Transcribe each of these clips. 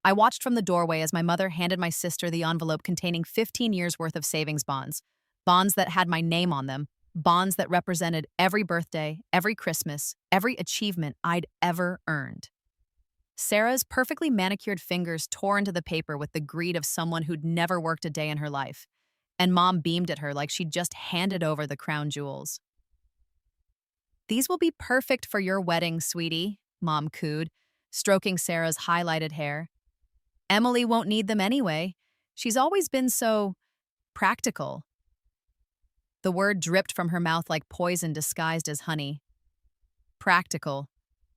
I watched from the doorway as my mother handed my sister the envelope containing 15 years' worth of savings bonds. Bonds that had my name on them, bonds that represented every birthday, every Christmas, every achievement I'd ever earned. Sarah's perfectly manicured fingers tore into the paper with the greed of someone who'd never worked a day in her life, and Mom beamed at her like she'd just handed over the crown jewels. "These will be perfect for your wedding, sweetie," Mom cooed, stroking Sarah's highlighted hair. "Emily won't need them anyway. She's always been so practical." The word dripped from her mouth like poison disguised as honey. Practical.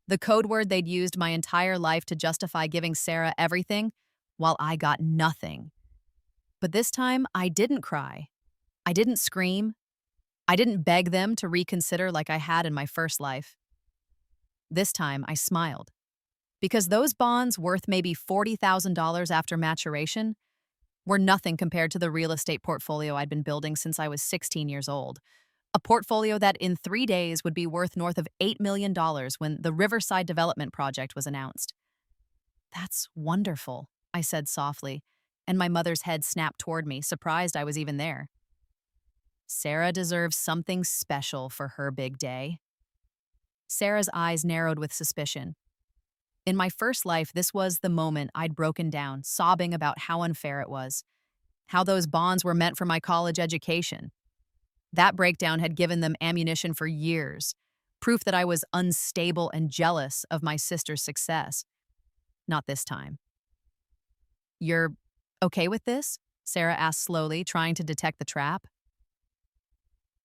The code word they'd used my entire life to justify giving Sarah everything, while I got nothing. But this time, I didn't cry. I didn't scream. I didn't beg them to reconsider like I had in my first life. This time, I smiled. Because those bonds, worth maybe $40,000 after maturation, were nothing compared to the real estate portfolio I'd been building since I was 16 years old. A portfolio that in 3 days would be worth north of $8 million when the Riverside Development Project was announced. "That's wonderful," I said softly, and my mother's head snapped toward me, surprised I was even there. "Sarah deserves something special for her big day." Sarah's eyes narrowed with suspicion. In my first life, this was the moment I'd broken down, sobbing about how unfair it was, how those bonds were meant for my college education. That breakdown had given them ammunition for years, proof that I was unstable and jealous of my sister's success. Not this time. "You're okay with this?" Sarah asked slowly, trying to detect the trap.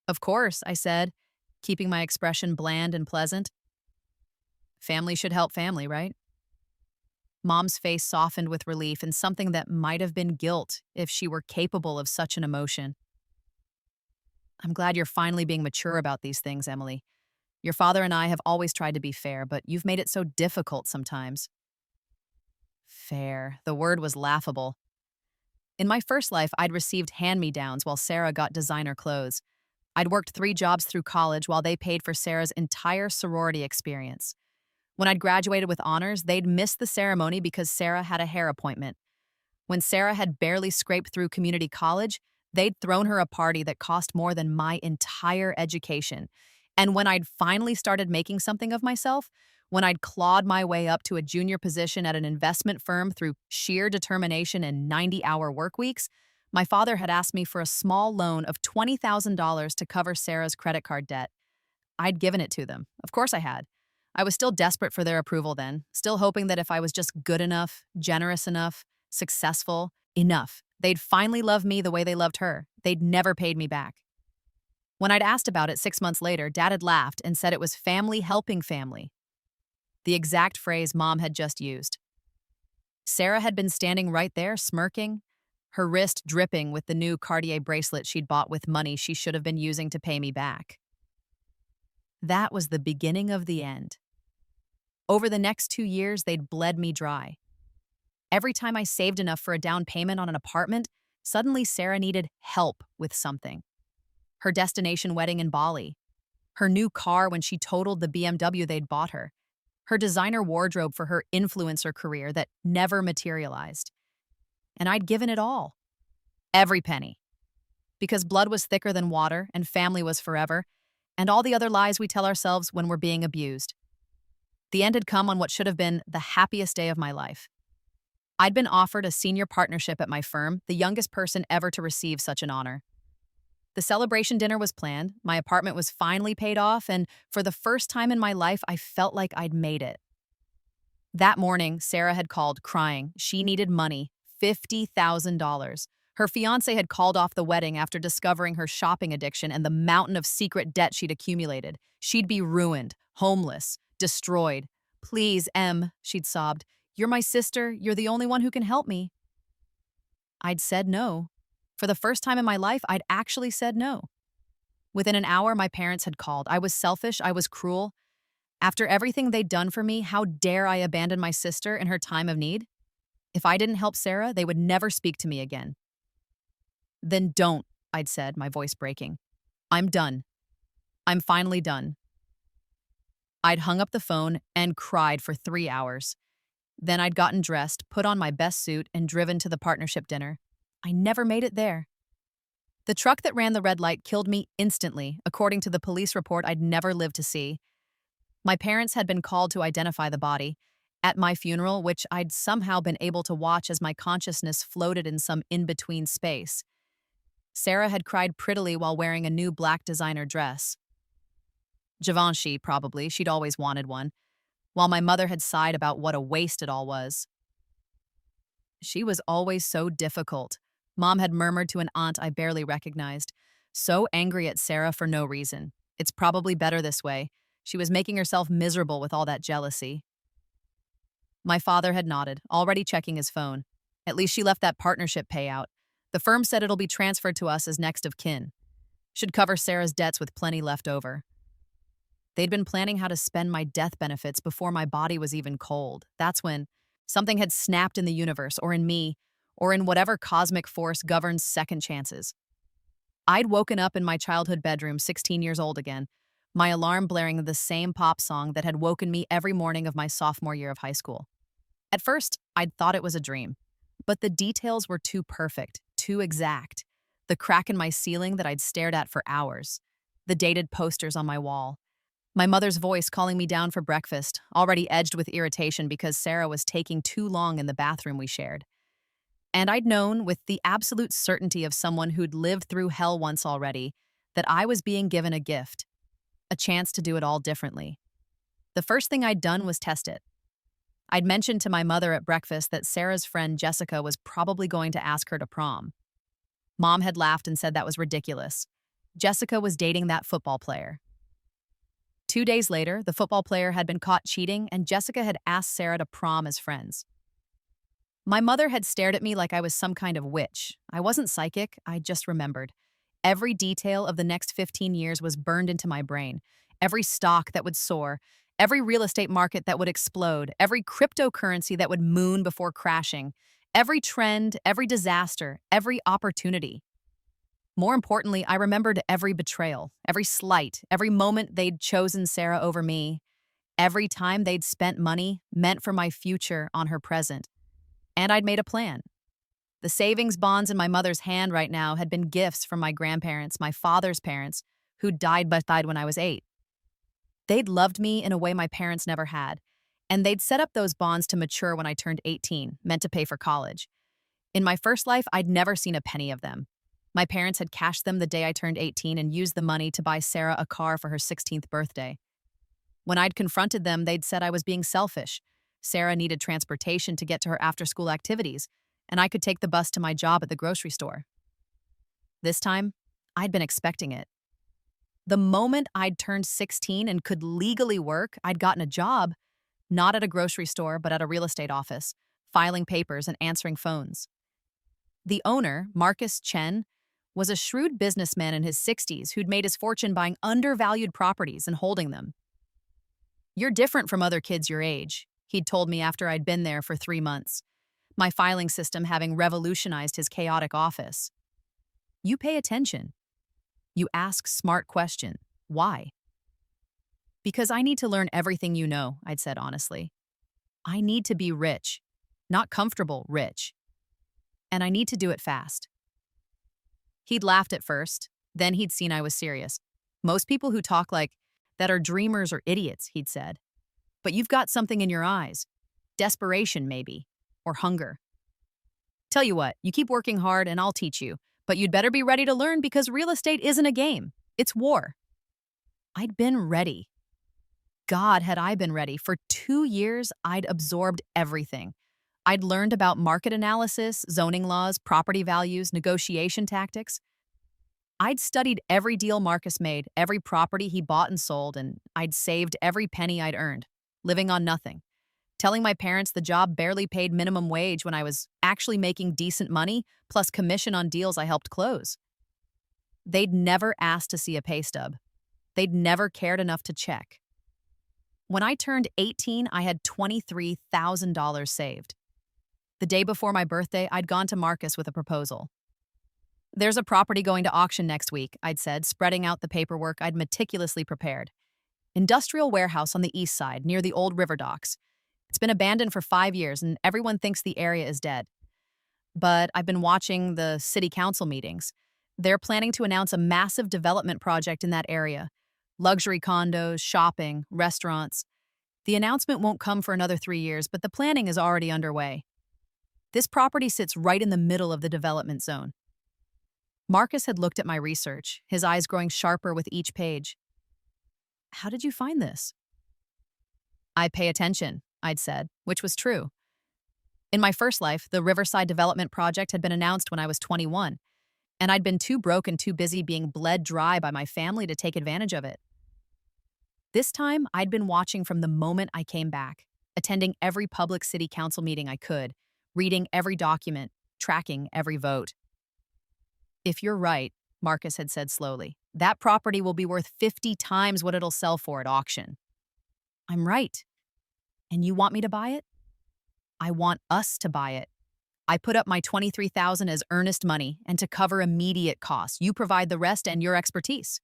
"Of course," I said, keeping my expression bland and pleasant. "Family should help family, right?" Mom's face softened with relief and something that might have been guilt if she were capable of such an emotion. "I'm glad you're finally being mature about these things, Emily. Your father and I have always tried to be fair, but you've made it so difficult sometimes." Fair. The word was laughable. In my first life, I'd received hand-me-downs while Sarah got designer clothes. I'd worked 3 jobs through college while they paid for Sarah's entire sorority experience. When I'd graduated with honors, they'd missed the ceremony because Sarah had a hair appointment. When Sarah had barely scraped through community college, they'd thrown her a party that cost more than my entire education. And when I'd finally started making something of myself, when I'd clawed my way up to a junior position at an investment firm through sheer determination and 90-hour work weeks, my father had asked me for a small loan of $20,000 to cover Sarah's credit card debt. I'd given it to them. Of course I had. I was still desperate for their approval then, still hoping that if I was just good enough, generous enough, successful enough, they'd finally love me the way they loved her. They'd never paid me back. When I'd asked about it 6 months later, Dad had laughed and said it was family helping family. The exact phrase Mom had just used. Sarah had been standing right there, smirking, her wrist dripping with the new Cartier bracelet she'd bought with money she should have been using to pay me back. That was the beginning of the end. Over the next 2 years, they'd bled me dry. Every time I saved enough for a down payment on an apartment, suddenly Sarah needed help with something. Her destination wedding in Bali, her new car when she totaled the BMW they'd bought her, her designer wardrobe for her influencer career that never materialized. And I'd given it all. Every penny. Because blood was thicker than water and family was forever, and all the other lies we tell ourselves when we're being abused. The end had come on what should have been the happiest day of my life. I'd been offered a senior partnership at my firm, the youngest person ever to receive such an honor. The celebration dinner was planned, my apartment was finally paid off, and for the first time in my life, I felt like I'd made it. That morning, Sarah had called, crying. She needed money, $50,000. Her fiancé had called off the wedding after discovering her shopping addiction and the mountain of secret debt she'd accumulated. She'd be ruined, homeless, destroyed. "Please, Em," she'd sobbed. "You're my sister. You're the only one who can help me." I'd said no. For the first time in my life, I'd actually said no. Within an hour, my parents had called. I was selfish. I was cruel. After everything they'd done for me, how dare I abandon my sister in her time of need? If I didn't help Sarah, they would never speak to me again. "Then don't," I'd said, my voice breaking. "I'm done. I'm finally done." I'd hung up the phone and cried for 3 hours. Then I'd gotten dressed, put on my best suit, and driven to the partnership dinner. I never made it there. The truck that ran the red light killed me instantly, according to the police report I'd never lived to see. My parents had been called to identify the body. At my funeral, which I'd somehow been able to watch as my consciousness floated in some in-between space, Sarah had cried prettily while wearing a new black designer dress. Givenchy, probably, she'd always wanted one, while my mother had sighed about what a waste it all was. She was always so difficult, Mom had murmured to an aunt I barely recognized, so angry at Sarah for no reason. It's probably better this way. She was making herself miserable with all that jealousy. My father had nodded, already checking his phone. At least she left that partnership payout. The firm said it'll be transferred to us as next of kin. Should cover Sarah's debts with plenty left over. They'd been planning how to spend my death benefits before my body was even cold. That's when something had snapped in the universe, or in me, or in whatever cosmic force governs second chances. I'd woken up in my childhood bedroom, 16 years old again, my alarm blaring the same pop song that had woken me every morning of my sophomore year of high school. At first, I'd thought it was a dream, but the details were too perfect, too exact. The crack in my ceiling that I'd stared at for hours, the dated posters on my wall, my mother's voice calling me down for breakfast, already edged with irritation because Sarah was taking too long in the bathroom we shared. And I'd known, with the absolute certainty of someone who'd lived through hell once already, that I was being given a gift, a chance to do it all differently. The first thing I'd done was test it. I'd mentioned to my mother at breakfast that Sarah's friend Jessica was probably going to ask her to prom. Mom had laughed and said that was ridiculous. Jessica was dating that football player. 2 days later, the football player had been caught cheating, and Jessica had asked Sarah to prom as friends. My mother had stared at me like I was some kind of witch. I wasn't psychic, I just remembered. Every detail of the next 15 years was burned into my brain. Every stock that would soar, every real estate market that would explode, every cryptocurrency that would moon before crashing, every trend, every disaster, every opportunity. More importantly, I remembered every betrayal, every slight, every moment they'd chosen Sarah over me, every time they'd spent money meant for my future on her present. And I'd made a plan. The savings bonds in my mother's hand right now had been gifts from my grandparents, my father's parents, who died when I was 8. They'd loved me in a way my parents never had, and they'd set up those bonds to mature when I turned 18, meant to pay for college. In my first life, I'd never seen a penny of them. My parents had cashed them the day I turned 18 and used the money to buy Sarah a car for her 16th birthday. When I'd confronted them, they'd said I was being selfish. Sarah needed transportation to get to her after-school activities, and I could take the bus to my job at the grocery store. This time, I'd been expecting it. The moment I'd turned 16 and could legally work, I'd gotten a job, not at a grocery store, but at a real estate office, filing papers and answering phones. The owner, Marcus Chen, was a shrewd businessman in his 60s who'd made his fortune buying undervalued properties and holding them. "You're different from other kids your age," he'd told me after I'd been there for 3 months, my filing system having revolutionized his chaotic office. "You pay attention. You ask smart questions. Why?" "Because I need to learn everything you know," I'd said honestly. "I need to be rich, not comfortable rich. And I need to do it fast." He'd laughed at first, then he'd seen I was serious. "Most people who talk like that are dreamers or idiots," he'd said. "But you've got something in your eyes. Desperation, maybe. Or hunger. Tell you what, you keep working hard and I'll teach you, but you'd better be ready to learn because real estate isn't a game. It's war." I'd been ready. God, had I been ready. For 2 years, I'd absorbed everything. I'd learned about market analysis, zoning laws, property values, negotiation tactics. I'd studied every deal Marcus made, every property he bought and sold, and I'd saved every penny I'd earned, living on nothing. Telling my parents the job barely paid minimum wage when I was actually making decent money, plus commission on deals I helped close. They'd never asked to see a pay stub. They'd never cared enough to check. When I turned 18, I had $23,000 saved. The day before my birthday, I'd gone to Marcus with a proposal. "There's a property going to auction next week," I'd said, spreading out the paperwork I'd meticulously prepared. "Industrial warehouse on the east side, near the old river docks. It's been abandoned for 5 years, and everyone thinks the area is dead. But I've been watching the city council meetings. They're planning to announce a massive development project in that area: luxury condos, shopping, restaurants. The announcement won't come for another 3 years, but the planning is already underway. This property sits right in the middle of the development zone. Marcus had looked at my research, his eyes growing sharper with each page. How did you find this? I pay attention, I'd said, which was true. In my first life, the Riverside Development Project had been announced when I was 21, and I'd been too broke and too busy being bled dry by my family to take advantage of it. This time, I'd been watching from the moment I came back, attending every public city council meeting I could, reading every document, tracking every vote. If you're right, Marcus had said slowly, that property will be worth 50 times what it'll sell for at auction. I'm right. And you want me to buy it? I want us to buy it. I put up my $23,000 as earnest money and to cover immediate costs. You provide the rest and your expertise.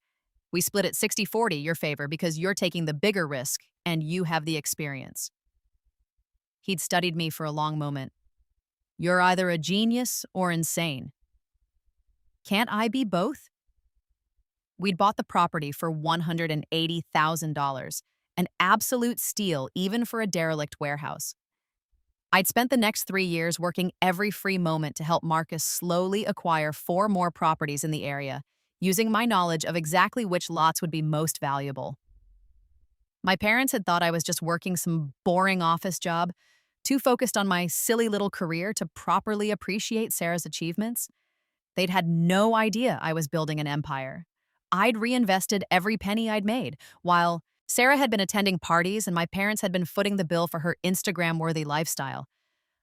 We split it 60-40 your favor because you're taking the bigger risk and you have the experience. He'd studied me for a long moment. You're either a genius or insane. Can't I be both? We'd bought the property for $180,000, an absolute steal even for a derelict warehouse. I'd spent the next 3 years working every free moment to help Marcus slowly acquire 4 more properties in the area, using my knowledge of exactly which lots would be most valuable. My parents had thought I was just working some boring office job, too focused on my silly little career to properly appreciate Sarah's achievements. They'd had no idea I was building an empire. I'd reinvested every penny I'd made, while Sarah had been attending parties and my parents had been footing the bill for her Instagram-worthy lifestyle.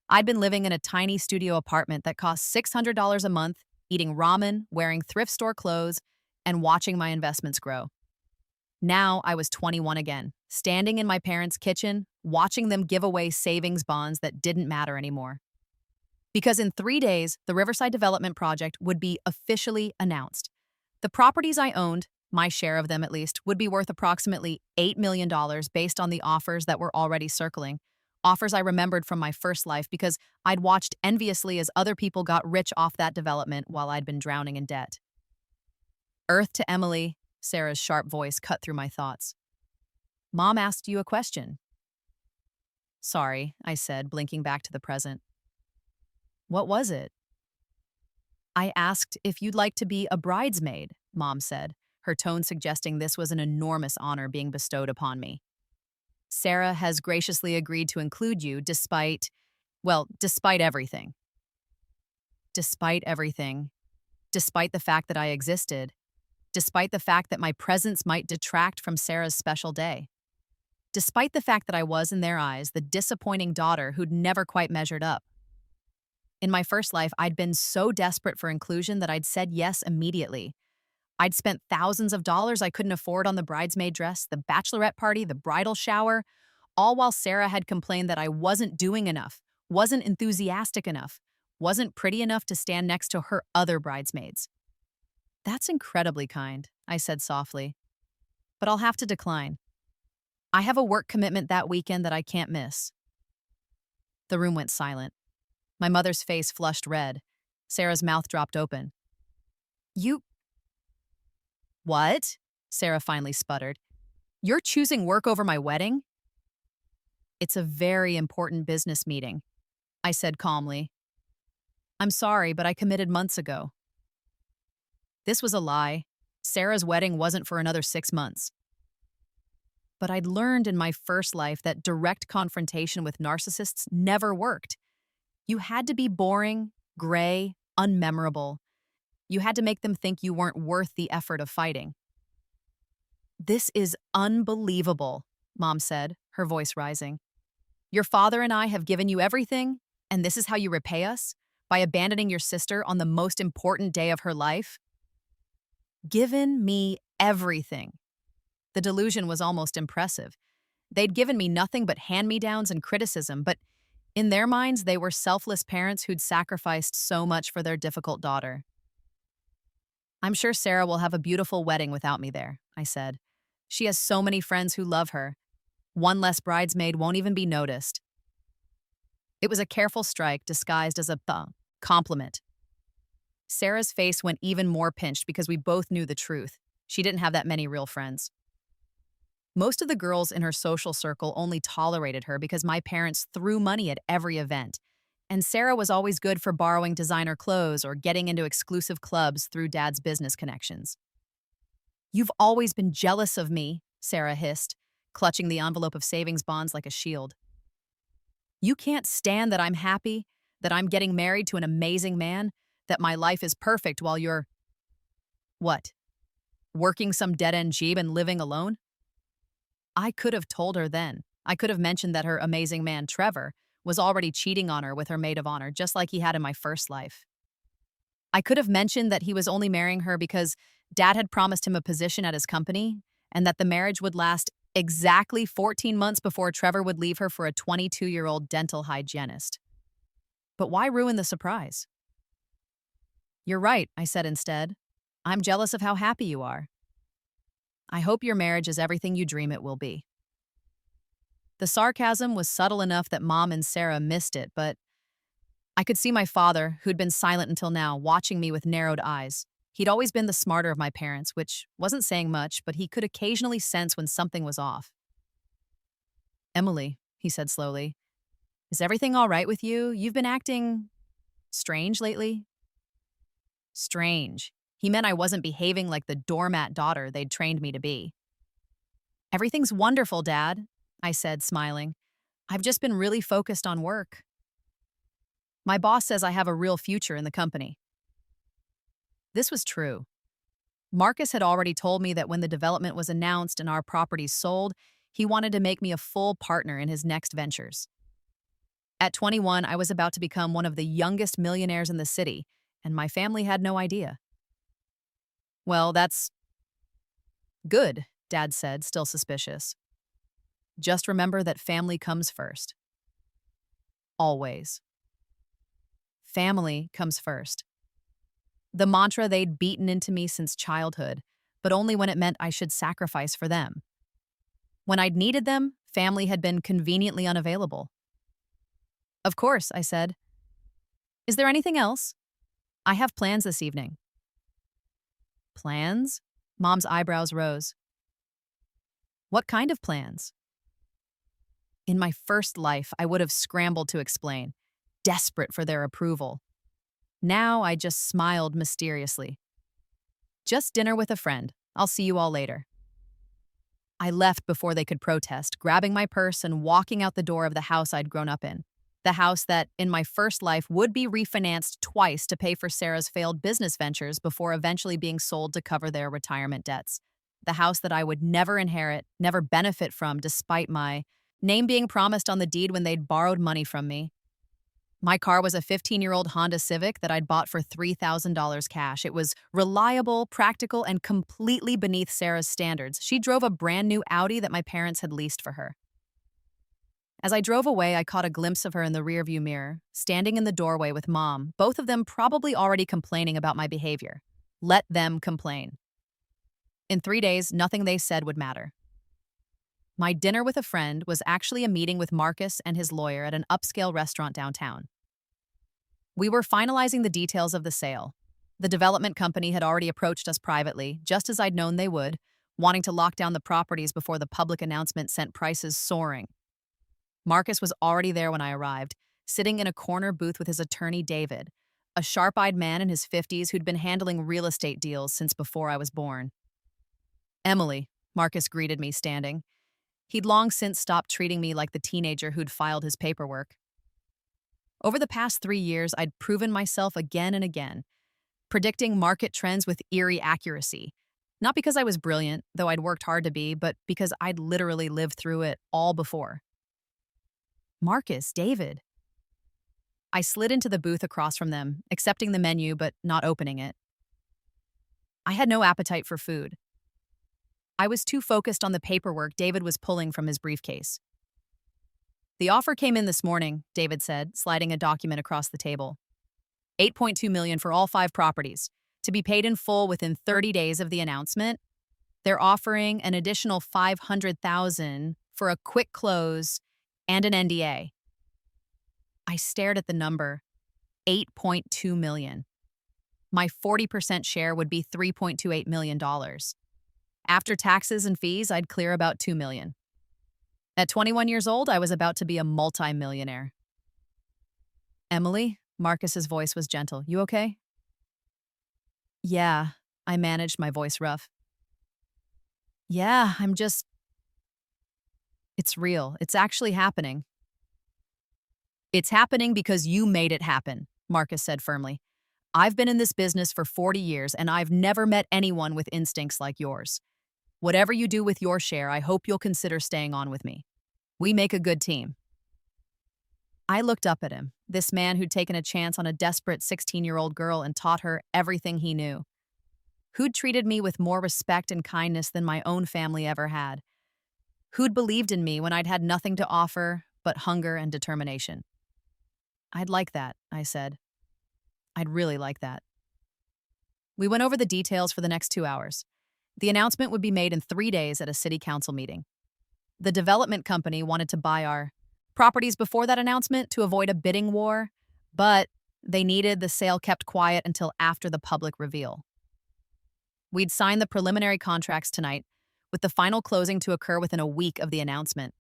I'd been living in a tiny studio apartment that cost $600 a month, eating ramen, wearing thrift store clothes, and watching my investments grow. Now I was 21 again, standing in my parents' kitchen, watching them give away savings bonds that didn't matter anymore. Because in 3 days, the Riverside Development Project would be officially announced. The properties I owned, my share of them at least, would be worth approximately $8 million based on the offers that were already circling, offers I remembered from my first life because I'd watched enviously as other people got rich off that development while I'd been drowning in debt. Earth to Emily, Sarah's sharp voice cut through my thoughts. Mom asked you a question. Sorry, I said, blinking back to the present. What was it? I asked if you'd like to be a bridesmaid, Mom said, her tone suggesting this was an enormous honor being bestowed upon me. Sarah has graciously agreed to include you despite everything. Despite everything. Despite the fact that I existed. Despite the fact that my presence might detract from Sarah's special day. Despite the fact that I was, in their eyes, the disappointing daughter who'd never quite measured up. In my first life, I'd been so desperate for inclusion that I'd said yes immediately. I'd spent thousands of dollars I couldn't afford on the bridesmaid dress, the bachelorette party, the bridal shower, all while Sarah had complained that I wasn't doing enough, wasn't enthusiastic enough, wasn't pretty enough to stand next to her other bridesmaids. That's incredibly kind, I said softly. But I'll have to decline. I have a work commitment that weekend that I can't miss. The room went silent. My mother's face flushed red. Sarah's mouth dropped open. You... What? Sarah finally sputtered. You're choosing work over my wedding? It's a very important business meeting, I said calmly. I'm sorry, but I committed months ago. This was a lie. Sarah's wedding wasn't for another 6 months. But I'd learned in my first life that direct confrontation with narcissists never worked. You had to be boring, gray, unmemorable. You had to make them think you weren't worth the effort of fighting. This is unbelievable, Mom said, her voice rising. Your father and I have given you everything, and this is how you repay us? By abandoning your sister on the most important day of her life? Given me everything. The delusion was almost impressive. They'd given me nothing but hand-me-downs and criticism, but in their minds, they were selfless parents who'd sacrificed so much for their difficult daughter. I'm sure Sarah will have a beautiful wedding without me there, I said. She has so many friends who love her. One less bridesmaid won't even be noticed. It was a careful strike disguised as a compliment. Sarah's face went even more pinched because we both knew the truth. She didn't have that many real friends. Most of the girls in her social circle only tolerated her because my parents threw money at every event. And Sarah was always good for borrowing designer clothes or getting into exclusive clubs through Dad's business connections. "You've always been jealous of me," Sarah hissed, clutching the envelope of savings bonds like a shield. "You can't stand that I'm happy, that I'm getting married to an amazing man, that my life is perfect while you're, what, working some dead-end job and living alone?" I could have told her then. I could have mentioned that her amazing man, Trevor, was already cheating on her with her maid of honor, just like he had in my first life. I could have mentioned that he was only marrying her because Dad had promised him a position at his company, and that the marriage would last exactly 14 months before Trevor would leave her for a 22-year-old dental hygienist. But why ruin the surprise? "You're right," I said instead. "I'm jealous of how happy you are. I hope your marriage is everything you dream it will be." The sarcasm was subtle enough that Mom and Sarah missed it, but I could see my father, who'd been silent until now, watching me with narrowed eyes. He'd always been the smarter of my parents, which wasn't saying much, but he could occasionally sense when something was off. "Emily," he said slowly, "is everything all right with you? You've been acting strange lately." Strange. He meant I wasn't behaving like the doormat daughter they'd trained me to be. "Everything's wonderful, Dad," I said, smiling. "I've just been really focused on work. My boss says I have a real future in the company." This was true. Marcus had already told me that when the development was announced and our properties sold, he wanted to make me a full partner in his next ventures. At 21, I was about to become one of the youngest millionaires in the city, and my family had no idea. "Well, that's good," Dad said, still suspicious. "Just remember that family comes first. Always. Family comes first." The mantra they'd beaten into me since childhood, but only when it meant I should sacrifice for them. When I'd needed them, family had been conveniently unavailable. "Of course," I said. "Is there anything else? I have plans this evening." "Plans?" Mom's eyebrows rose. "What kind of plans?" In my first life, I would have scrambled to explain, desperate for their approval. Now I just smiled mysteriously. "Just dinner with a friend. I'll see you all later." I left before they could protest, grabbing my purse and walking out the door of the house I'd grown up in. The house that, in my first life, would be refinanced twice to pay for Sarah's failed business ventures before eventually being sold to cover their retirement debts. The house that I would never inherit, never benefit from, despite my name being promised on the deed when they'd borrowed money from me. My car was a 15-year-old Honda Civic that I'd bought for $3,000 cash. It was reliable, practical, and completely beneath Sarah's standards. She drove a brand new Audi that my parents had leased for her. As I drove away, I caught a glimpse of her in the rearview mirror, standing in the doorway with Mom, both of them probably already complaining about my behavior. Let them complain. In 3 days, nothing they said would matter. My dinner with a friend was actually a meeting with Marcus and his lawyer at an upscale restaurant downtown. We were finalizing the details of the sale. The development company had already approached us privately, just as I'd known they would, wanting to lock down the properties before the public announcement sent prices soaring. Marcus was already there when I arrived, sitting in a corner booth with his attorney, David, a sharp-eyed man in his 50s who'd been handling real estate deals since before I was born. "Emily," Marcus greeted me, standing. He'd long since stopped treating me like the teenager who'd filed his paperwork. Over the past 3 years, I'd proven myself again and again, predicting market trends with eerie accuracy. Not because I was brilliant, though I'd worked hard to be, but because I'd literally lived through it all before. "Marcus, David." I slid into the booth across from them, accepting the menu but not opening it. I had no appetite for food. I was too focused on the paperwork David was pulling from his briefcase. "The offer came in this morning," David said, sliding a document across the table. $8.2 million for all 5 properties, to be paid in full within 30 days of the announcement. They're offering an additional $500,000 for a quick close and an NDA. I stared at the number, 8.2 million. My 40% share would be $3.28 million. After taxes and fees, I'd clear about 2 million. At 21 years old, I was about to be a multimillionaire. Emily, Marcus's voice was gentle. You okay? Yeah, I managed my voice rough. Yeah, it's real. It's actually happening. It's happening because you made it happen, Marcus said firmly. I've been in this business for 40 years and I've never met anyone with instincts like yours. Whatever you do with your share, I hope you'll consider staying on with me. We make a good team. I looked up at him, this man who'd taken a chance on a desperate 16-year-old girl and taught her everything he knew. Who'd treated me with more respect and kindness than my own family ever had. Who'd believed in me when I'd had nothing to offer but hunger and determination. I'd like that, I said. I'd really like that. We went over the details for the next 2 hours. The announcement would be made in 3 days at a city council meeting. The development company wanted to buy our properties before that announcement to avoid a bidding war, but they needed the sale kept quiet until after the public reveal. We'd sign the preliminary contracts tonight, with the final closing to occur within a week of the announcement.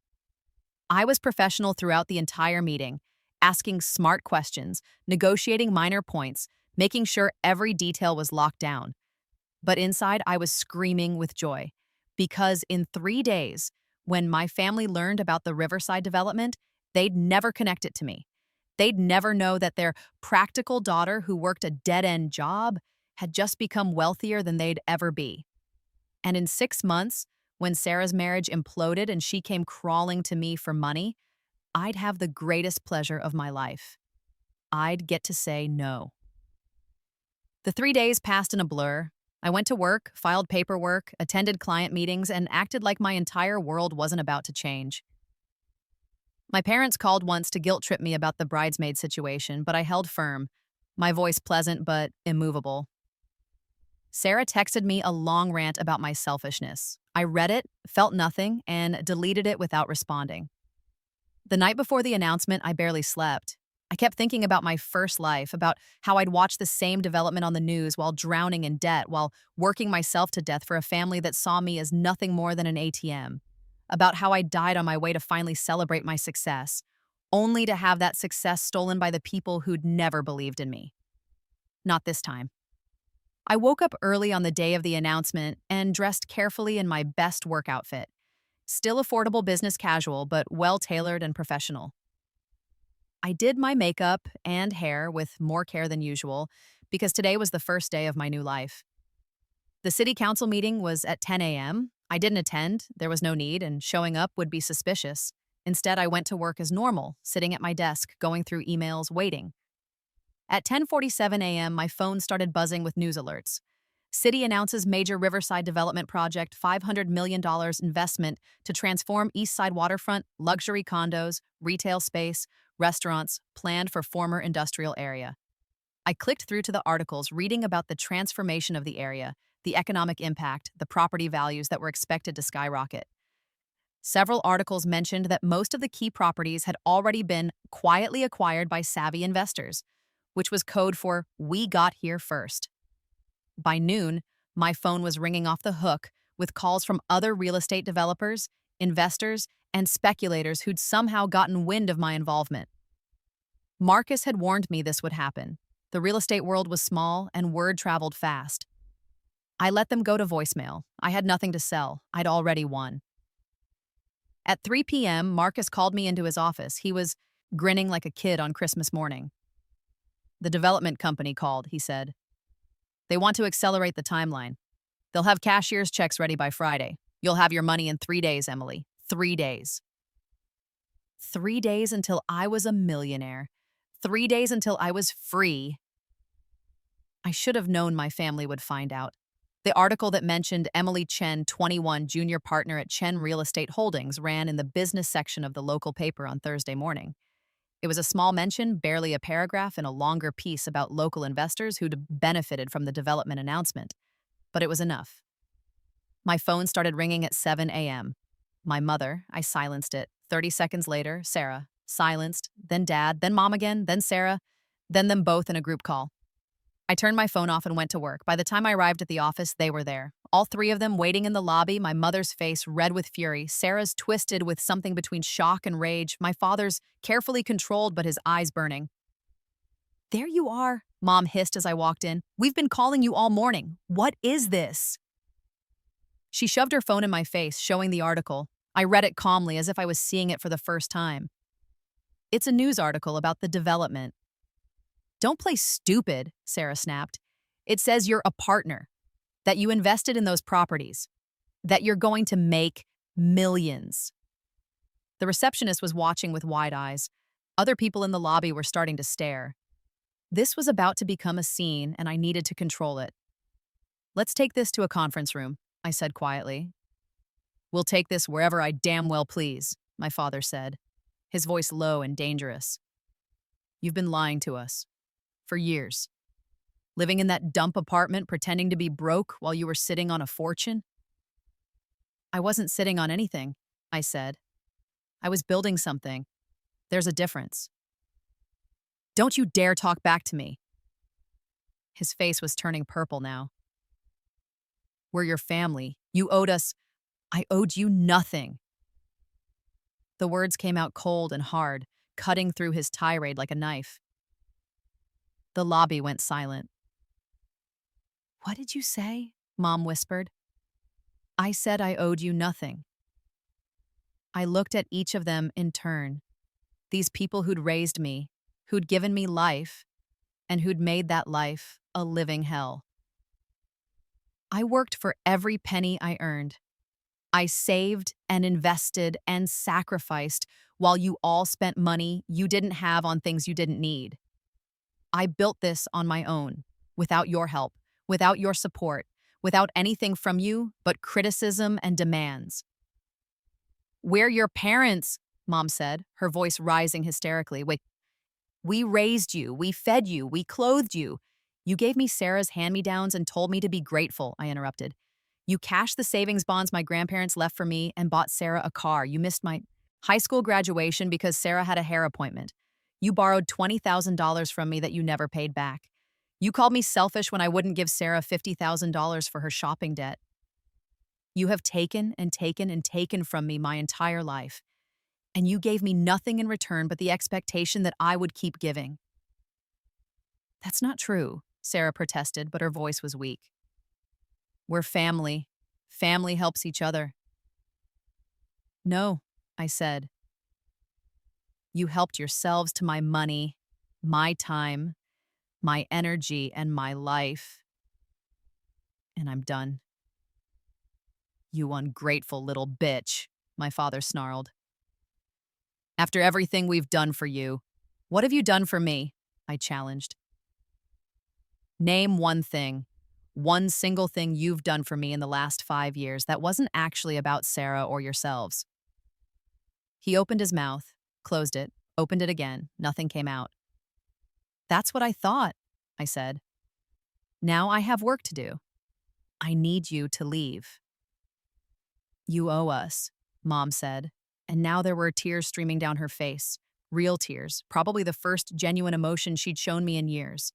I was professional throughout the entire meeting, asking smart questions, negotiating minor points, making sure every detail was locked down. But inside, I was screaming with joy, because in 3 days, when my family learned about the Riverside development, they'd never connect it to me. They'd never know that their practical daughter who worked a dead-end job had just become wealthier than they'd ever be. And in 6 months, when Sarah's marriage imploded and she came crawling to me for money, I'd have the greatest pleasure of my life. I'd get to say no. The 3 days passed in a blur. I went to work, filed paperwork, attended client meetings, and acted like my entire world wasn't about to change. My parents called once to guilt-trip me about the bridesmaid situation, but I held firm, my voice pleasant but immovable. Sarah texted me a long rant about my selfishness. I read it, felt nothing, and deleted it without responding. The night before the announcement, I barely slept. I kept thinking about my first life, about how I'd watched the same development on the news while drowning in debt, while working myself to death for a family that saw me as nothing more than an ATM, about how I died on my way to finally celebrate my success, only to have that success stolen by the people who'd never believed in me. Not this time. I woke up early on the day of the announcement and dressed carefully in my best work outfit. Still affordable business casual, but well-tailored and professional. I did my makeup and hair with more care than usual because today was the first day of my new life. The city council meeting was at 10 a.m. I didn't attend, there was no need, and showing up would be suspicious. Instead, I went to work as normal, sitting at my desk, going through emails, waiting. At 10:47 a.m., my phone started buzzing with news alerts. City announces major Riverside development project, $500 million investment to transform East Side waterfront, luxury condos, retail space, restaurants, planned for former industrial area. I clicked through to the articles reading about the transformation of the area, the economic impact, the property values that were expected to skyrocket. Several articles mentioned that most of the key properties had already been quietly acquired by savvy investors, which was code for "we got here first." By noon, my phone was ringing off the hook with calls from other real estate developers, investors, and speculators who'd somehow gotten wind of my involvement. Marcus had warned me this would happen. The real estate world was small and word traveled fast. I let them go to voicemail. I had nothing to sell. I'd already won. At 3 p.m., Marcus called me into his office. He was grinning like a kid on Christmas morning. "The development company called," he said. "They want to accelerate the timeline. They'll have cashier's checks ready by Friday. You'll have your money in 3 days, Emily. 3 days." 3 days until I was a millionaire. 3 days until I was free. I should have known my family would find out. The article that mentioned Emily Chen, 21, junior partner at Chen Real Estate Holdings, ran in the business section of the local paper on Thursday morning. It was a small mention, barely a paragraph, in a longer piece about local investors who'd benefited from the development announcement. But it was enough. My phone started ringing at 7 a.m. My mother, I silenced it. 30 seconds later, Sarah, silenced, then Dad, then Mom again, then Sarah, then them both in a group call. I turned my phone off and went to work. By the time I arrived at the office, they were there. All three of them waiting in the lobby, my mother's face red with fury, Sarah's twisted with something between shock and rage, my father's carefully controlled but his eyes burning. "There you are," Mom hissed as I walked in. "We've been calling you all morning. What is this?" She shoved her phone in my face, showing the article. I read it calmly as if I was seeing it for the first time. "It's a news article about the development." "Don't play stupid," Sarah snapped. "It says you're a partner, that you invested in those properties, that you're going to make millions." The receptionist was watching with wide eyes. Other people in the lobby were starting to stare. This was about to become a scene, and I needed to control it. "Let's take this to a conference room," I said quietly. "We'll take this wherever I damn well please," my father said, his voice low and dangerous. "You've been lying to us. For years. Living in that dump apartment pretending to be broke while you were sitting on a fortune?" "I wasn't sitting on anything," I said. "I was building something. There's a difference." "Don't you dare talk back to me." His face was turning purple now. "We're your family. You owed us—" "I owed you nothing." The words came out cold and hard, cutting through his tirade like a knife. The lobby went silent. "What did you say?" Mom whispered. "I said I owed you nothing." I looked at each of them in turn. These people who'd raised me, who'd given me life, and who'd made that life a living hell. I worked for every penny I earned. I saved and invested and sacrificed while you all spent money you didn't have on things you didn't need. I built this on my own, without your help, without your support, without anything from you but criticism and demands. "We're your parents," Mom said, her voice rising hysterically. "Wait, we raised you, we fed you, we clothed you. You gave me Sarah's hand-me-downs and told me to be grateful," I interrupted. "You cashed the savings bonds my grandparents left for me and bought Sarah a car. You missed my high school graduation because Sarah had a hair appointment. You borrowed $20,000 from me that you never paid back. You called me selfish when I wouldn't give Sarah $50,000 for her shopping debt. You have taken and taken and taken from me my entire life, and you gave me nothing in return but the expectation that I would keep giving." "That's not true," Sarah protested, but her voice was weak. "We're family. Family helps each other." "No," I said. "You helped yourselves to my money, my time, my energy, and my life. And I'm done." "You ungrateful little bitch," my father snarled. "After everything we've done for you, what have you done for me?" I challenged. "Name one thing, one single thing you've done for me in the last 5 years that wasn't actually about Sarah or yourselves." He opened his mouth, closed it, opened it again. Nothing came out. "That's what I thought," I said. "Now I have work to do. I need you to leave." "You owe us," Mom said, and now there were tears streaming down her face. Real tears, probably the first genuine emotion she'd shown me in years.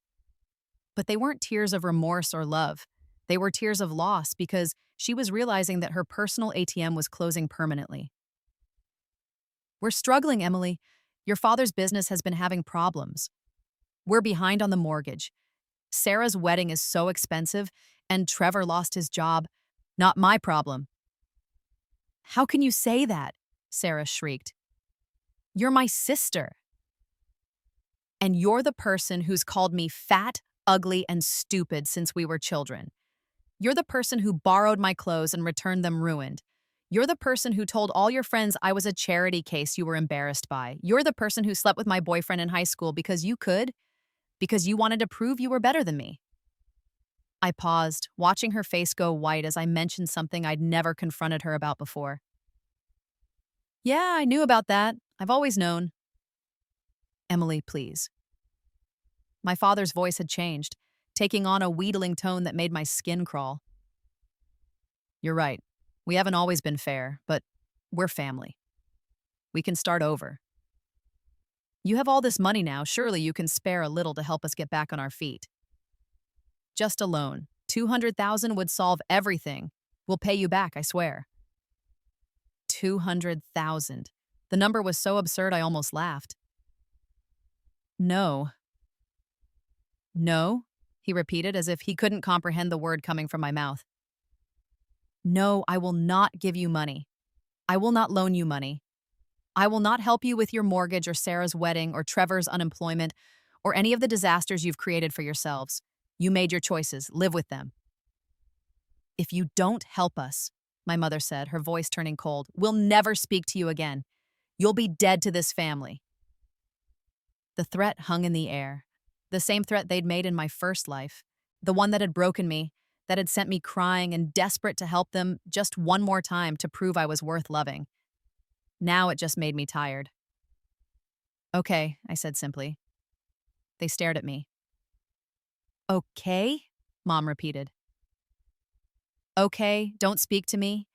But they weren't tears of remorse or love. They were tears of loss because she was realizing that her personal ATM was closing permanently. "We're struggling, Emily. Your father's business has been having problems. We're behind on the mortgage. Sarah's wedding is so expensive, and Trevor lost his job. Not my problem." "How can you say that?" Sarah shrieked. "You're my sister. And you're the person who's called me fat, ugly, and stupid since we were children. You're the person who borrowed my clothes and returned them ruined. You're the person who told all your friends I was a charity case you were embarrassed by. You're the person who slept with my boyfriend in high school because you could, because you wanted to prove you were better than me." I paused, watching her face go white as I mentioned something I'd never confronted her about before. "Yeah, I knew about that. I've always known." "Emily, please." My father's voice had changed, taking on a wheedling tone that made my skin crawl. "You're right. We haven't always been fair, but we're family. We can start over. You have all this money now, surely you can spare a little to help us get back on our feet. Just a loan. 200,000 would solve everything. We'll pay you back, I swear. 200,000. The number was so absurd I almost laughed. No. No? He repeated as if he couldn't comprehend the word coming from my mouth. No, I will not give you money. I will not loan you money. I will not help you with your mortgage or Sarah's wedding or Trevor's unemployment or any of the disasters you've created for yourselves. You made your choices. Live with them. If you don't help us, my mother said, her voice turning cold, we'll never speak to you again. You'll be dead to this family. The threat hung in the air. The same threat they'd made in my first life. The one that had broken me, that had sent me crying and desperate to help them just one more time to prove I was worth loving. Now it just made me tired. Okay, I said simply. They stared at me. Okay? Mom repeated. Okay, don't speak to me.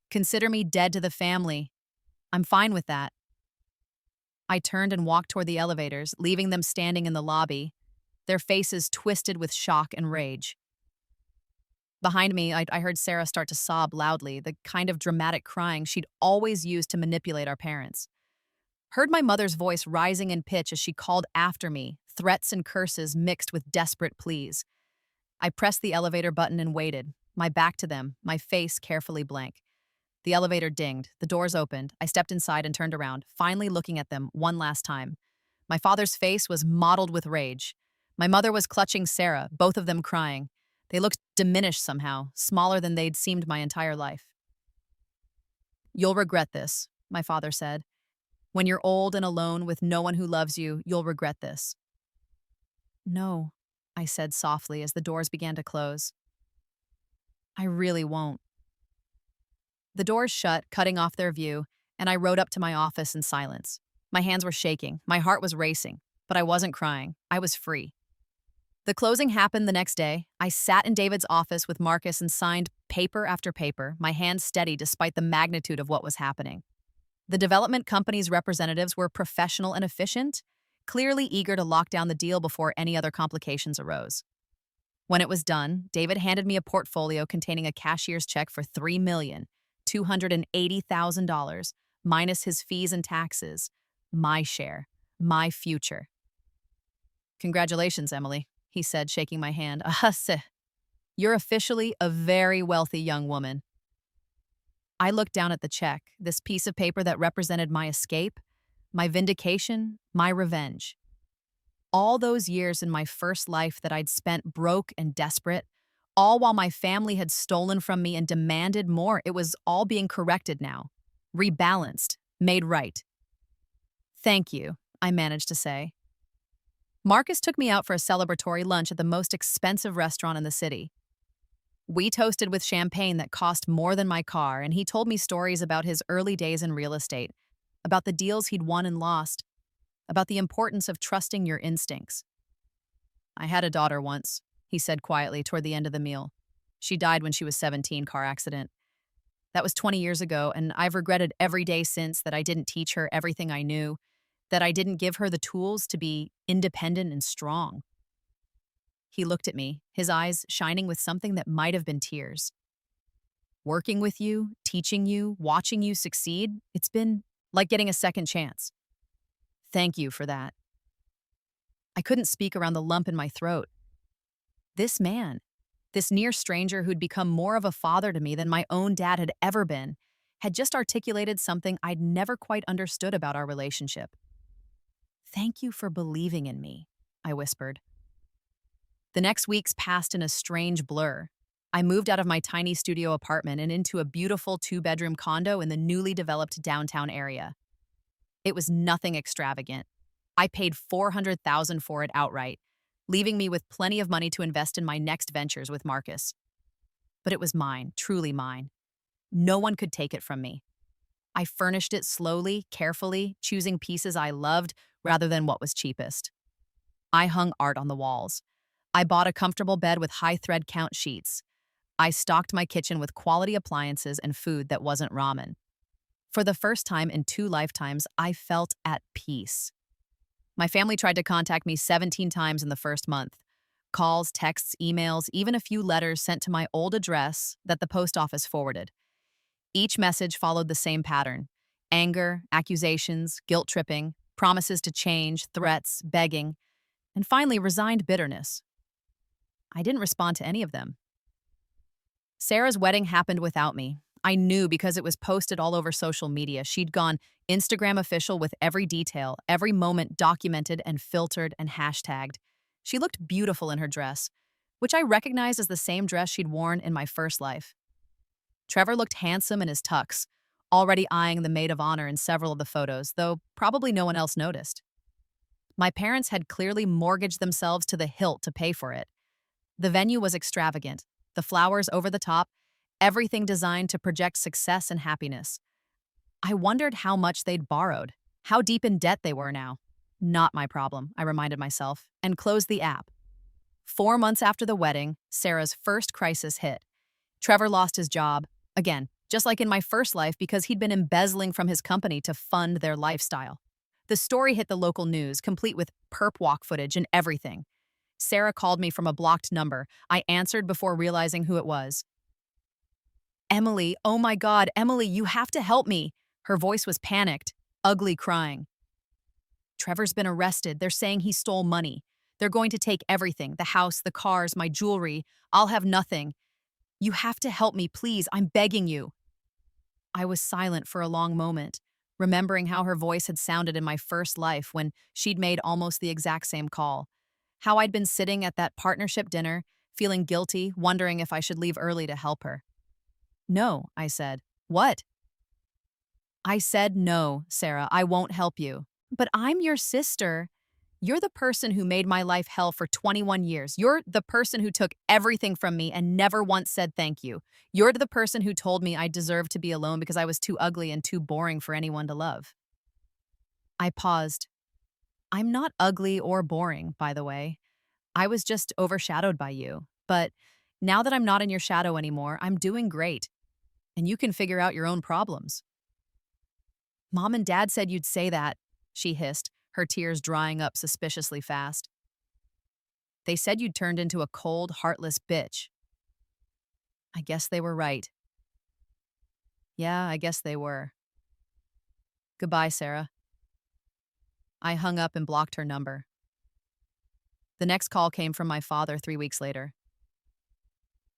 Consider me dead to the family. I'm fine with that. I turned and walked toward the elevators, leaving them standing in the lobby, their faces twisted with shock and rage. Behind me, I heard Sarah start to sob loudly, the kind of dramatic crying she'd always used to manipulate our parents. Heard my mother's voice rising in pitch as she called after me, threats and curses mixed with desperate pleas. I pressed the elevator button and waited, my back to them, my face carefully blank. The elevator dinged, the doors opened, I stepped inside and turned around, finally looking at them one last time. My father's face was mottled with rage. My mother was clutching Sarah, both of them crying. They looked diminished somehow, smaller than they'd seemed my entire life. You'll regret this, my father said. When you're old and alone with no one who loves you, you'll regret this. No, I said softly as the doors began to close. I really won't. The doors shut, cutting off their view, and I rode up to my office in silence. My hands were shaking, my heart was racing, but I wasn't crying. I was free. The closing happened the next day. I sat in David's office with Marcus and signed paper after paper, my hands steady despite the magnitude of what was happening. The development company's representatives were professional and efficient, clearly eager to lock down the deal before any other complications arose. When it was done, David handed me a portfolio containing a cashier's check for $3,280,000, minus his fees and taxes. My share. My future. Congratulations, Emily, he said, shaking my hand. You're officially a very wealthy young woman. I looked down at the check, this piece of paper that represented my escape, my vindication, my revenge. All those years in my first life that I'd spent broke and desperate, all while my family had stolen from me and demanded more, it was all being corrected now, rebalanced, made right. Thank you, I managed to say. Marcus took me out for a celebratory lunch at the most expensive restaurant in the city. We toasted with champagne that cost more than my car, and he told me stories about his early days in real estate, about the deals he'd won and lost, about the importance of trusting your instincts. I had a daughter once, he said quietly toward the end of the meal. She died when she was 17, car accident. That was 20 years ago, and I've regretted every day since that I didn't teach her everything I knew, that I didn't give her the tools to be independent and strong. He looked at me, his eyes shining with something that might have been tears. Working with you, teaching you, watching you succeed, it's been like getting a second chance. Thank you for that. I couldn't speak around the lump in my throat. This man, this near stranger who'd become more of a father to me than my own dad had ever been, had just articulated something I'd never quite understood about our relationship. Thank you for believing in me, I whispered. The next weeks passed in a strange blur. I moved out of my tiny studio apartment and into a beautiful 2-bedroom condo in the newly developed downtown area. It was nothing extravagant. I paid $400,000 for it outright, leaving me with plenty of money to invest in my next ventures with Marcus. But it was mine, truly mine. No one could take it from me. I furnished it slowly, carefully, choosing pieces I loved rather than what was cheapest. I hung art on the walls. I bought a comfortable bed with high thread count sheets. I stocked my kitchen with quality appliances and food that wasn't ramen. For the first time in 2 lifetimes, I felt at peace. My family tried to contact me 17 times in the first month. Calls, texts, emails, even a few letters sent to my old address that the post office forwarded. Each message followed the same pattern: anger, accusations, guilt tripping, promises to change, threats, begging, and finally resigned bitterness. I didn't respond to any of them. Sarah's wedding happened without me. I knew because it was posted all over social media. She'd gone Instagram official with every detail, every moment documented and filtered and hashtagged. She looked beautiful in her dress, which I recognized as the same dress she'd worn in my first life. Trevor looked handsome in his tux, already eyeing the maid of honor in several of the photos, though probably no one else noticed. My parents had clearly mortgaged themselves to the hilt to pay for it. The venue was extravagant, the flowers over the top, everything designed to project success and happiness. I wondered how much they'd borrowed, how deep in debt they were now. Not my problem, I reminded myself, and closed the app. 4 months after the wedding, Sarah's first crisis hit. Trevor lost his job, again, just like in my first life, because he'd been embezzling from his company to fund their lifestyle. The story hit the local news, complete with perp walk footage and everything. Sarah called me from a blocked number. I answered before realizing who it was. Emily, oh my God, Emily, you have to help me. Her voice was panicked, ugly crying. Trevor's been arrested. They're saying he stole money. They're going to take everything, the house, the cars, my jewelry. I'll have nothing. You have to help me, please. I'm begging you. I was silent for a long moment, remembering how her voice had sounded in my first life when she'd made almost the exact same call. How I'd been sitting at that partnership dinner, feeling guilty, wondering if I should leave early to help her. No, I said. What? I said no, Sarah, I won't help you. But I'm your sister. You're the person who made my life hell for 21 years. You're the person who took everything from me and never once said thank you. You're the person who told me I deserved to be alone because I was too ugly and too boring for anyone to love. I paused. I'm not ugly or boring, by the way. I was just overshadowed by you. But now that I'm not in your shadow anymore, I'm doing great. And you can figure out your own problems. Mom and Dad said you'd say that, she hissed, her tears drying up suspiciously fast. They said you'd turned into a cold, heartless bitch. I guess they were right. Yeah, I guess they were. Goodbye, Sarah. I hung up and blocked her number. The next call came from my father 3 weeks later.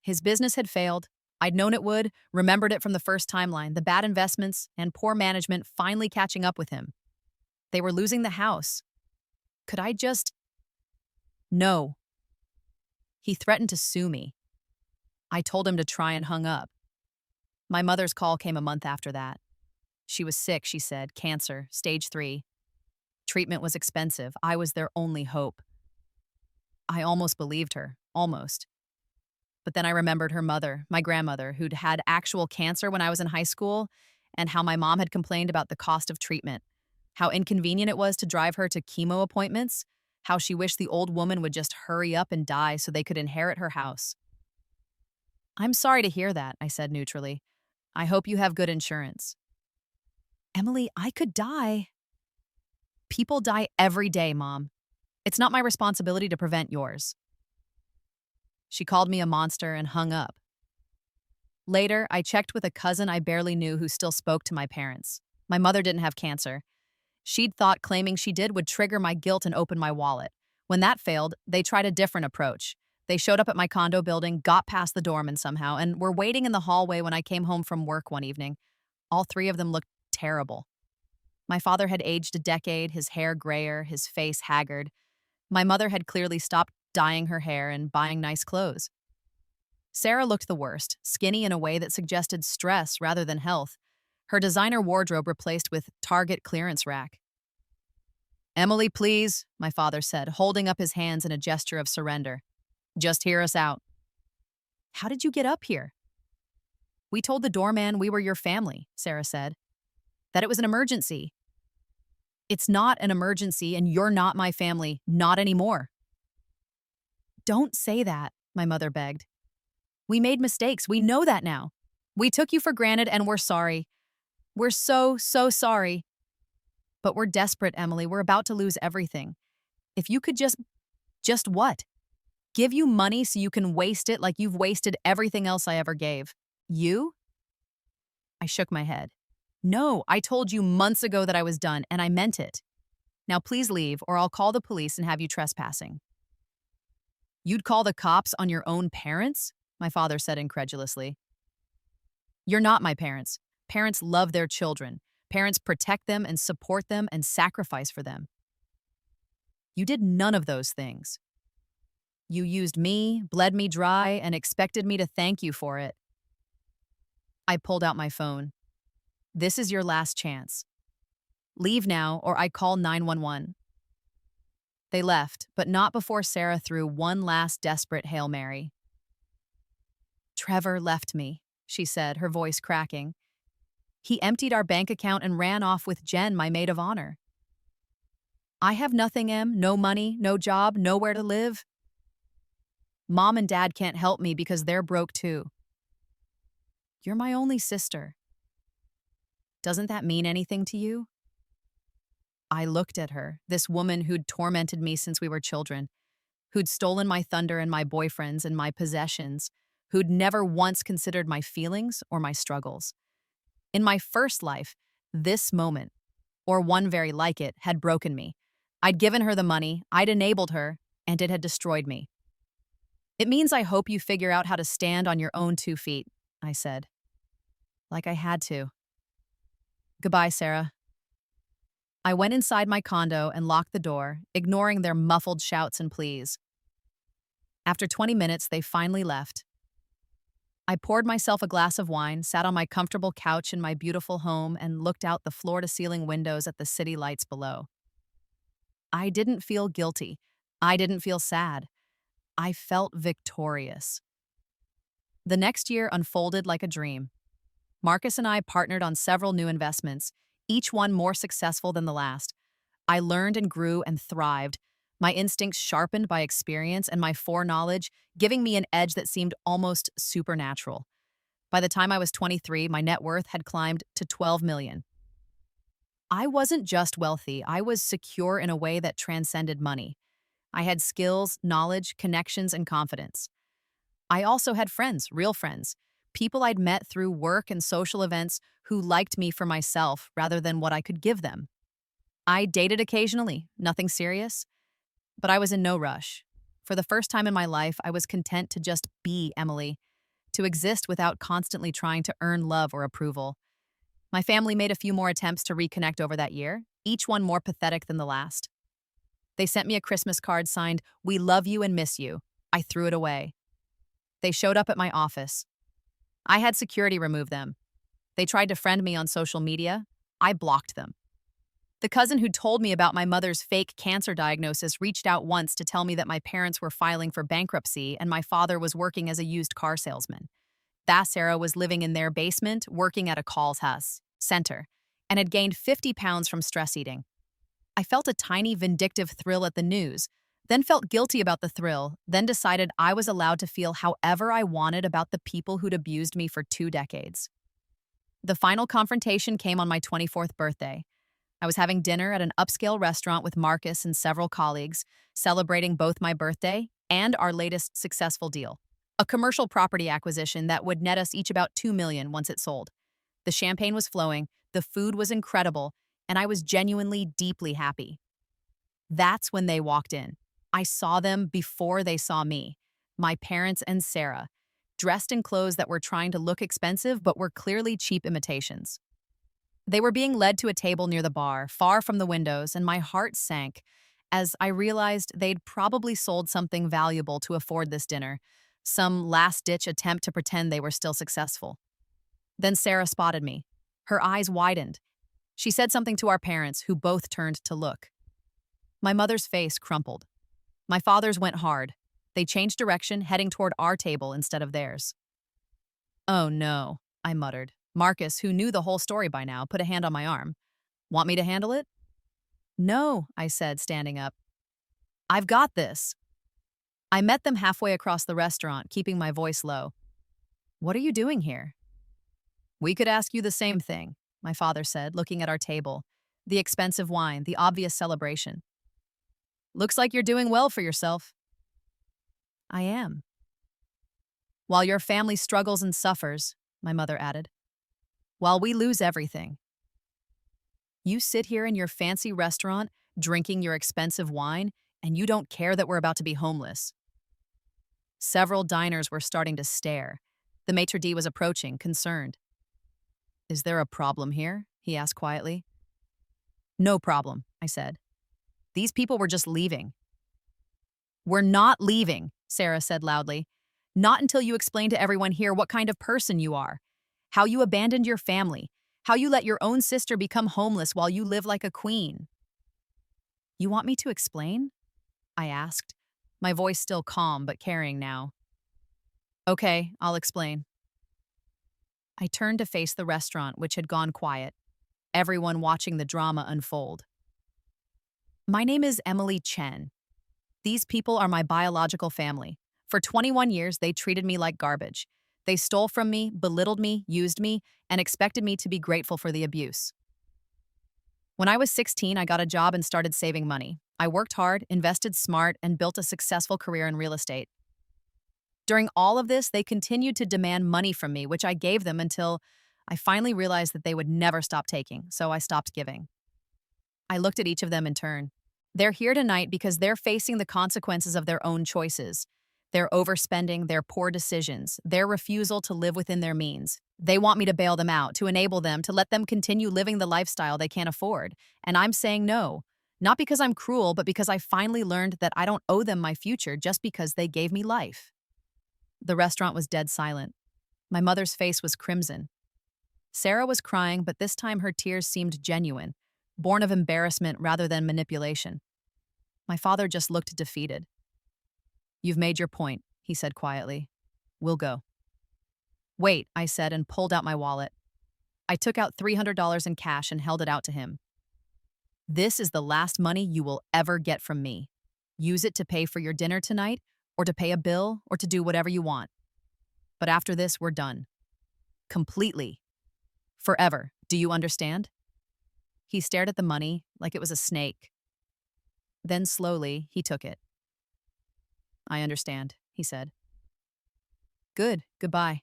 His business had failed. I'd known it would, remembered it from the first timeline, the bad investments and poor management finally catching up with him. They were losing the house. Could I just... No. He threatened to sue me. I told him to try and hung up. My mother's call came a month after that. She was sick, she said, cancer, stage 3. Treatment was expensive. I was their only hope. I almost believed her, almost. But then I remembered her mother, my grandmother, who'd had actual cancer when I was in high school, and how my mom had complained about the cost of treatment, how inconvenient it was to drive her to chemo appointments, how she wished the old woman would just hurry up and die so they could inherit her house. I'm sorry to hear that, I said neutrally. I hope you have good insurance. Emily, I could die. People die every day, Mom. It's not my responsibility to prevent yours. She called me a monster and hung up. Later, I checked with a cousin I barely knew who still spoke to my parents. My mother didn't have cancer. She'd thought claiming she did would trigger my guilt and open my wallet. When that failed, they tried a different approach. They showed up at my condo building, got past the doorman somehow, and were waiting in the hallway when I came home from work one evening. All 3 of them looked terrible. My father had aged a decade, his hair grayer, his face haggard. My mother had clearly stopped dyeing her hair and buying nice clothes. Sarah looked the worst, skinny in a way that suggested stress rather than health, her designer wardrobe replaced with Target clearance rack. Emily, please, my father said, holding up his hands in a gesture of surrender. Just hear us out. How did you get up here? We told the doorman we were your family, Sarah said. That it was an emergency. It's not an emergency and you're not my family, not anymore. Don't say that, my mother begged. We made mistakes, we know that now. We took you for granted and we're sorry. We're so sorry. But we're desperate, Emily. We're about to lose everything. If you could just what? Give you money so you can waste it like you've wasted everything else I ever gave. You? I shook my head. No, I told you months ago that I was done, and I meant it. Now please leave, or I'll call the police and have you trespassing. You'd call the cops on your own parents? My father said incredulously. You're not my parents. Parents love their children. Parents protect them and support them and sacrifice for them. You did none of those things. You used me, bled me dry, and expected me to thank you for it. I pulled out my phone. This is your last chance. Leave now, or I call 911. They left, but not before Sarah threw one last desperate Hail Mary. Trevor left me, she said, her voice cracking. He emptied our bank account and ran off with Jen, my maid of honor. I have nothing, Em. No money, no job, nowhere to live. Mom and Dad can't help me because they're broke too. You're my only sister. Doesn't that mean anything to you? I looked at her, this woman who'd tormented me since we were children, who'd stolen my thunder and my boyfriends and my possessions, who'd never once considered my feelings or my struggles. In my first life, this moment, or one very like it, had broken me. I'd given her the money, I'd enabled her, and it had destroyed me. It means I hope you figure out how to stand on your own 2 feet, I said. Like I had to. Goodbye, Sarah. I went inside my condo and locked the door, ignoring their muffled shouts and pleas. After 20 minutes, they finally left. I poured myself a glass of wine, sat on my comfortable couch in my beautiful home, and looked out the floor-to-ceiling windows at the city lights below. I didn't feel guilty. I didn't feel sad. I felt victorious. The next year unfolded like a dream. Marcus and I partnered on several new investments, each one more successful than the last. I learned and grew and thrived, my instincts sharpened by experience and my foreknowledge giving me an edge that seemed almost supernatural. By the time I was 23, my net worth had climbed to $12 million. I wasn't just wealthy, I was secure in a way that transcended money. I had skills, knowledge, connections, and confidence. I also had friends, real friends, people I'd met through work and social events who liked me for myself rather than what I could give them. I dated occasionally, nothing serious, but I was in no rush. For the first time in my life, I was content to just be Emily, to exist without constantly trying to earn love or approval. My family made a few more attempts to reconnect over that year, each one more pathetic than the last. They sent me a Christmas card signed, "We love you and miss you." I threw it away. They showed up at my office. I had security remove them. They tried to friend me on social media. I blocked them. The cousin who told me about my mother's fake cancer diagnosis reached out once to tell me that my parents were filing for bankruptcy and my father was working as a used car salesman. That Sarah was living in their basement, working at a call center, and had gained 50 pounds from stress eating. I felt a tiny vindictive thrill at the news, then felt guilty about the thrill, then decided I was allowed to feel however I wanted about the people who'd abused me for 2 decades. The final confrontation came on my 24th birthday. I was having dinner at an upscale restaurant with Marcus and several colleagues, celebrating both my birthday and our latest successful deal, a commercial property acquisition that would net us each about $2 million once it sold. The champagne was flowing, the food was incredible, and I was genuinely deeply happy. That's when they walked in. I saw them before they saw me, my parents and Sarah, dressed in clothes that were trying to look expensive but were clearly cheap imitations. They were being led to a table near the bar, far from the windows, and my heart sank as I realized they'd probably sold something valuable to afford this dinner, some last-ditch attempt to pretend they were still successful. Then Sarah spotted me. Her eyes widened. She said something to our parents, who both turned to look. My mother's face crumpled. My father's went hard. They changed direction, heading toward our table instead of theirs. "Oh no," I muttered. Marcus, who knew the whole story by now, put a hand on my arm. "Want me to handle it?" "No," I said, standing up. "I've got this." I met them halfway across the restaurant, keeping my voice low. "What are you doing here?" "We could ask you the same thing," my father said, looking at our table. The expensive wine, the obvious celebration. Looks like you're doing well for yourself. I am. While your family struggles and suffers, my mother added. While we lose everything. You sit here in your fancy restaurant, drinking your expensive wine, and you don't care that we're about to be homeless. Several diners were starting to stare. The maitre d' was approaching, concerned. Is there a problem here? He asked quietly. No problem, I said. These people were just leaving. We're not leaving, Sarah said loudly. Not until you explain to everyone here what kind of person you are, how you abandoned your family, how you let your own sister become homeless while you live like a queen. You want me to explain? I asked, my voice still calm but caring now. Okay, I'll explain. I turned to face the restaurant, which had gone quiet, everyone watching the drama unfold. My name is Emily Chen. These people are my biological family. For 21 years, they treated me like garbage. They stole from me, belittled me, used me, and expected me to be grateful for the abuse. When I was 16, I got a job and started saving money. I worked hard, invested smart, and built a successful career in real estate. During all of this, they continued to demand money from me, which I gave them until I finally realized that they would never stop taking, so I stopped giving. I looked at each of them in turn. They're here tonight because they're facing the consequences of their own choices. Their overspending, their poor decisions, their refusal to live within their means. They want me to bail them out, to enable them, to let them continue living the lifestyle they can't afford. And I'm saying no. Not because I'm cruel, but because I finally learned that I don't owe them my future just because they gave me life. The restaurant was dead silent. My mother's face was crimson. Sarah was crying, but this time her tears seemed genuine, born of embarrassment rather than manipulation. My father just looked defeated. You've made your point, he said quietly. We'll go. Wait, I said and pulled out my wallet. I took out $300 in cash and held it out to him. This is the last money you will ever get from me. Use it to pay for your dinner tonight, or to pay a bill, or to do whatever you want. But after this, we're done. Completely. Forever. Do you understand? He stared at the money like it was a snake. Then slowly, he took it. I understand, he said. Good. Goodbye.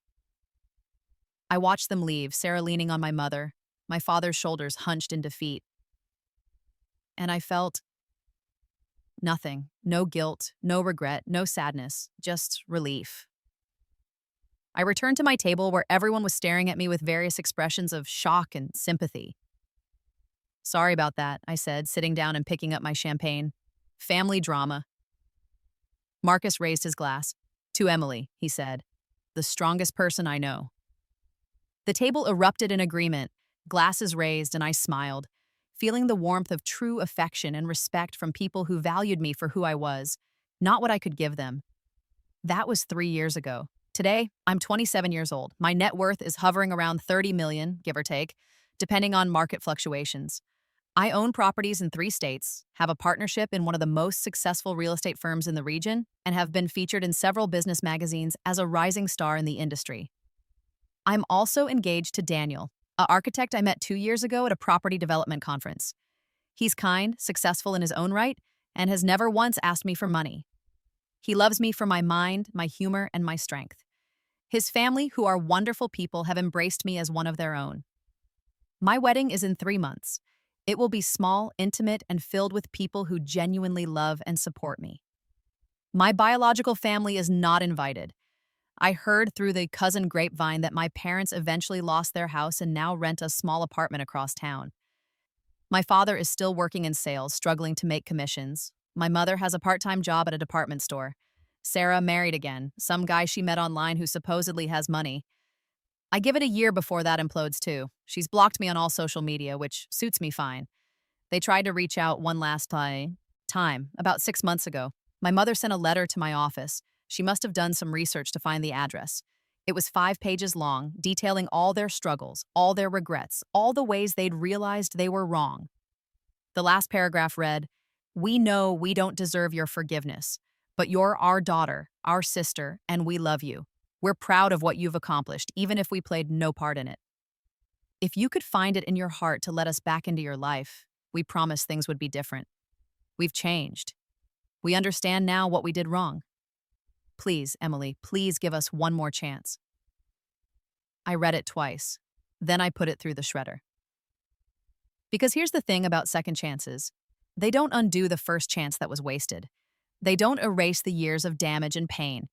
I watched them leave, Sarah leaning on my mother, my father's shoulders hunched in defeat. And I felt nothing. No guilt, no regret, no sadness, just relief. I returned to my table where everyone was staring at me with various expressions of shock and sympathy. Sorry about that, I said, sitting down and picking up my champagne. Family drama. Marcus raised his glass. To Emily, he said. The strongest person I know. The table erupted in agreement, glasses raised, and I smiled, feeling the warmth of true affection and respect from people who valued me for who I was, not what I could give them. That was 3 years ago. Today, I'm 27 years old. My net worth is hovering around 30 million, give or take, depending on market fluctuations. I own properties in 3 states, have a partnership in one of the most successful real estate firms in the region, and have been featured in several business magazines as a rising star in the industry. I'm also engaged to Daniel, an architect I met 2 years ago at a property development conference. He's kind, successful in his own right, and has never once asked me for money. He loves me for my mind, my humor, and my strength. His family, who are wonderful people, have embraced me as one of their own. My wedding is in 3 months. It will be small, intimate, and filled with people who genuinely love and support me. My biological family is not invited. I heard through the cousin grapevine that my parents eventually lost their house and now rent a small apartment across town. My father is still working in sales, struggling to make commissions. My mother has a part-time job at a department store. Sarah married again, some guy she met online who supposedly has money. I give it a year before that implodes too. She's blocked me on all social media, which suits me fine. They tried to reach out one last time, about 6 months ago. My mother sent a letter to my office. She must have done some research to find the address. It was 5 pages long, detailing all their struggles, all their regrets, all the ways they'd realized they were wrong. The last paragraph read, "We know we don't deserve your forgiveness, but you're our daughter, our sister, and we love you. We're proud of what you've accomplished, even if we played no part in it. If you could find it in your heart to let us back into your life, We promised things would be different. We've changed. We understand now what we did wrong. Please, Emily, please give us one more chance. I read it twice. Then I put it through the shredder. Because here's the thing about second chances. They don't undo the first chance that was wasted. They don't erase the years of damage and pain.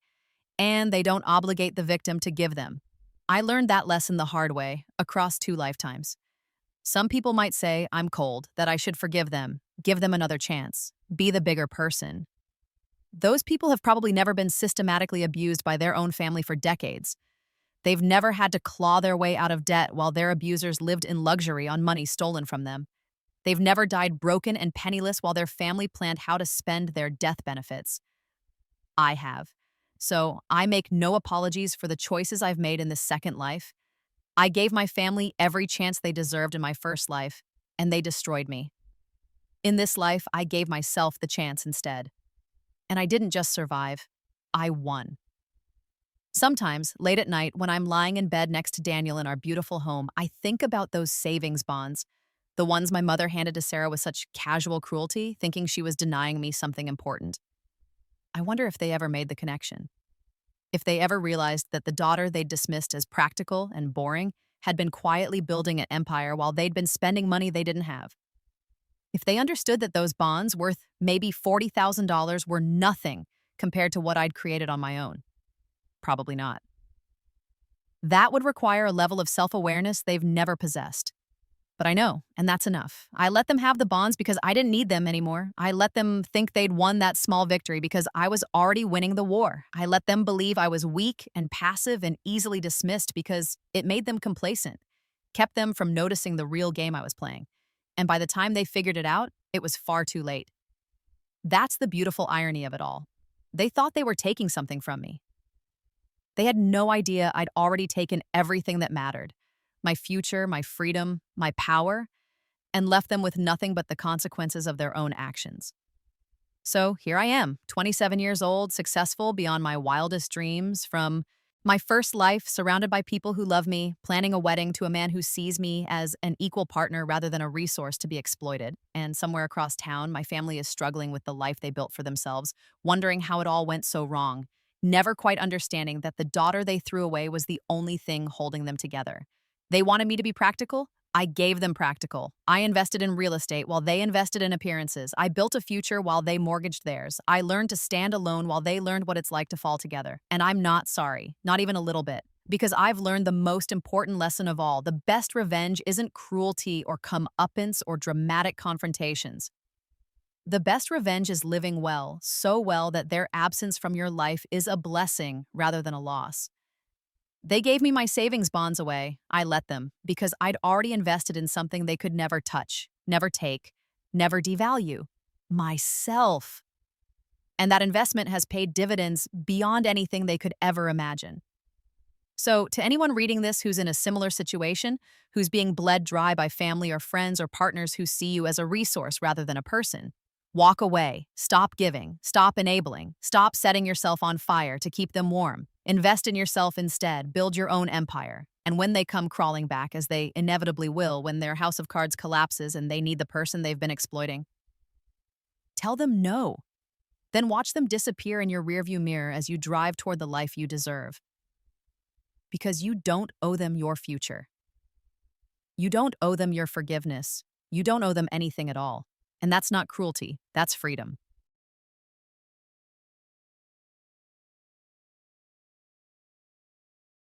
And they don't obligate the victim to give them. I learned that lesson the hard way, across 2 lifetimes. Some people might say I'm cold, that I should forgive them, give them another chance, be the bigger person. Those people have probably never been systematically abused by their own family for decades. They've never had to claw their way out of debt while their abusers lived in luxury on money stolen from them. They've never died broken and penniless while their family planned how to spend their death benefits. I have. So I make no apologies for the choices I've made in this second life. I gave my family every chance they deserved in my first life, and they destroyed me. In this life, I gave myself the chance instead. And I didn't just survive, I won. Sometimes, late at night, when I'm lying in bed next to Daniel in our beautiful home, I think about those savings bonds, the ones my mother handed to Sarah with such casual cruelty, thinking she was denying me something important. I wonder if they ever made the connection. If they ever realized that the daughter they'd dismissed as practical and boring had been quietly building an empire while they'd been spending money they didn't have. If they understood that those bonds, worth maybe $40,000, were nothing compared to what I'd created on my own. Probably not. That would require a level of self-awareness they've never possessed. But I know, and that's enough. I let them have the bonds because I didn't need them anymore. I let them think they'd won that small victory because I was already winning the war. I let them believe I was weak and passive and easily dismissed because it made them complacent, kept them from noticing the real game I was playing. And by the time they figured it out, it was far too late. That's the beautiful irony of it all. They thought they were taking something from me. They had no idea I'd already taken everything that mattered. My future, my freedom, my power, and left them with nothing but the consequences of their own actions. So here I am, 27 years old, successful beyond my wildest dreams, from my first life surrounded by people who love me, planning a wedding to a man who sees me as an equal partner rather than a resource to be exploited. And somewhere across town, my family is struggling with the life they built for themselves, wondering how it all went so wrong, never quite understanding that the daughter they threw away was the only thing holding them together. They wanted me to be practical. I gave them practical. I invested in real estate while they invested in appearances. I built a future while they mortgaged theirs. I learned to stand alone while they learned what it's like to fall together. And I'm not sorry, not even a little bit, because I've learned the most important lesson of all. The best revenge isn't cruelty or comeuppance or dramatic confrontations. The best revenge is living well, so well that their absence from your life is a blessing rather than a loss. They gave me my savings bonds away. I let them, because I'd already invested in something they could never touch, never take, never devalue. Myself. And that investment has paid dividends beyond anything they could ever imagine. So, to anyone reading this who's in a similar situation, who's being bled dry by family or friends or partners who see you as a resource rather than a person, walk away, stop giving, stop enabling, stop setting yourself on fire to keep them warm. Invest in yourself instead, build your own empire. And when they come crawling back, as they inevitably will when their house of cards collapses and they need the person they've been exploiting, tell them no. Then watch them disappear in your rearview mirror as you drive toward the life you deserve. Because you don't owe them your future. You don't owe them your forgiveness. You don't owe them anything at all. And that's not cruelty, that's freedom.